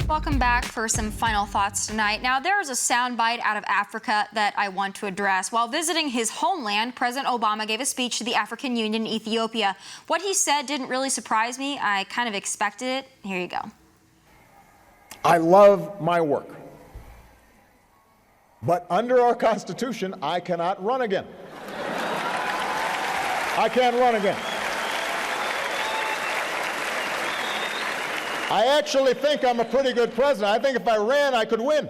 Welcome back for some final thoughts tonight. Now, there is a soundbite out of Africa that I want to address. While visiting his homeland, President Obama gave a speech to the African Union in Ethiopia. What he said didn't really surprise me. I kind of expected it. Here you go. I love my work. But under our Constitution, I cannot run again. I can't run again. I actually think I'm a pretty good president. I think if I ran, I could win.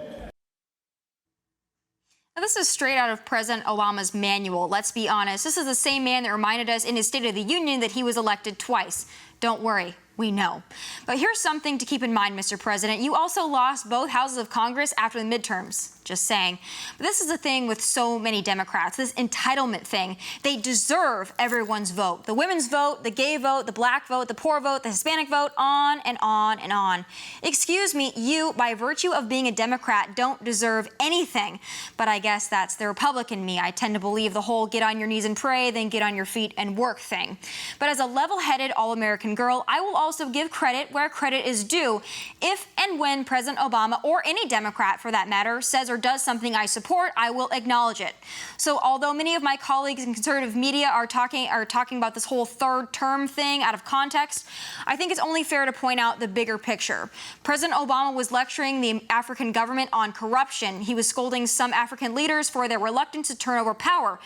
Now, this is straight out of President Obama's manual. Let's be honest. This is the same man that reminded us in his State of the Union that he was elected twice. Don't worry. We know. But here's something to keep in mind, Mr. President. You also lost both houses of Congress after the midterms. Just saying. But this is the thing with so many Democrats, this entitlement thing. They deserve everyone's vote. The women's vote, the gay vote, the black vote, the poor vote, the Hispanic vote, on and on and on. Excuse me, you, by virtue of being a Democrat, don't deserve anything. But I guess that's the Republican me. I tend to believe the whole get on your knees and pray, then get on your feet and work thing. But as a level-headed all-American girl, I will also give credit where credit is due. If and when President Obama, or any Democrat for that matter, says or does something I support, I will acknowledge it. So although many of my colleagues in conservative media are talking about this whole third term thing out of context, I think it's only fair to point out the bigger picture. President Obama was lecturing the African government on corruption. He was scolding some African leaders for their reluctance to turn over power.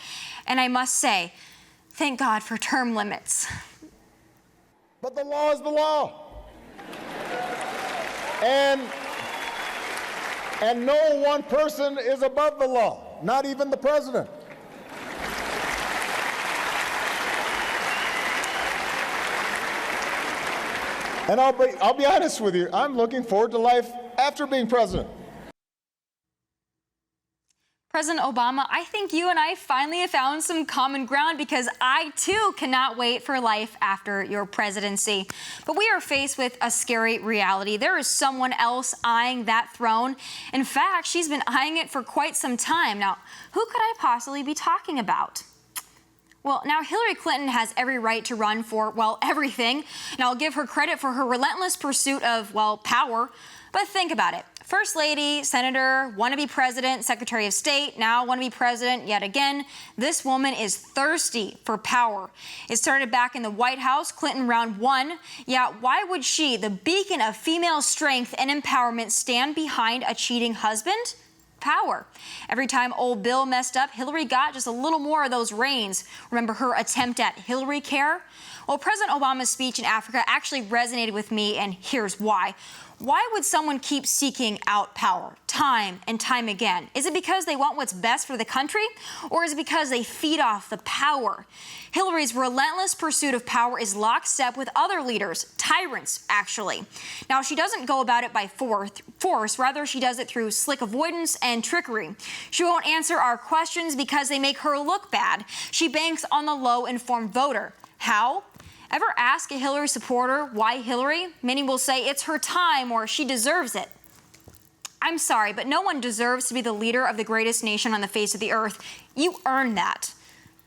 And I must say, thank God for term limits. But the law is the law. And no one person is above the law, not even the president. And I'll be honest with you, I'm looking forward to life after being president. President Obama, I think you and I finally have found some common ground because I, too, cannot wait for life after your presidency. But we are faced with a scary reality. There is someone else eyeing that throne. In fact, she's been eyeing it for quite some time. Now, who could I possibly be talking about? Well, now Hillary Clinton has every right to run for, well, everything. And I'll give her credit for her relentless pursuit of, well, power. But think about it. First Lady, Senator, wannabe President, Secretary of State, now wannabe President yet again. This woman is thirsty for power. It started back in the White House, Clinton round one. Yeah, why would she, the beacon of female strength and empowerment, stand behind a cheating husband? Power. Every time old Bill messed up, Hillary got just a little more of those reins. Remember her attempt at Hillary Care? Well, President Obama's speech in Africa actually resonated with me, and here's why. Why would someone keep seeking out power time and time again? Is it because they want what's best for the country? Or is it because they feed off the power? Hillary's relentless pursuit of power is lockstep with other leaders, tyrants, actually. Now, she doesn't go about it by force. Rather, she does it through slick avoidance and trickery. She won't answer our questions because they make her look bad. She banks on the low-informed voter. How? Ever ask a Hillary supporter why Hillary? Many will say it's her time or she deserves it. I'm sorry, but no one deserves to be the leader of the greatest nation on the face of the earth. You earned that.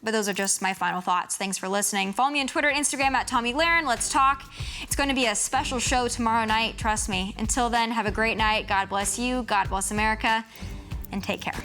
But those are just my final thoughts. Thanks for listening. Follow me on Twitter and Instagram at Tomi Lahren. Let's talk. It's going to be a special show tomorrow night, trust me. Until then, have a great night. God bless you. God bless America. And take care.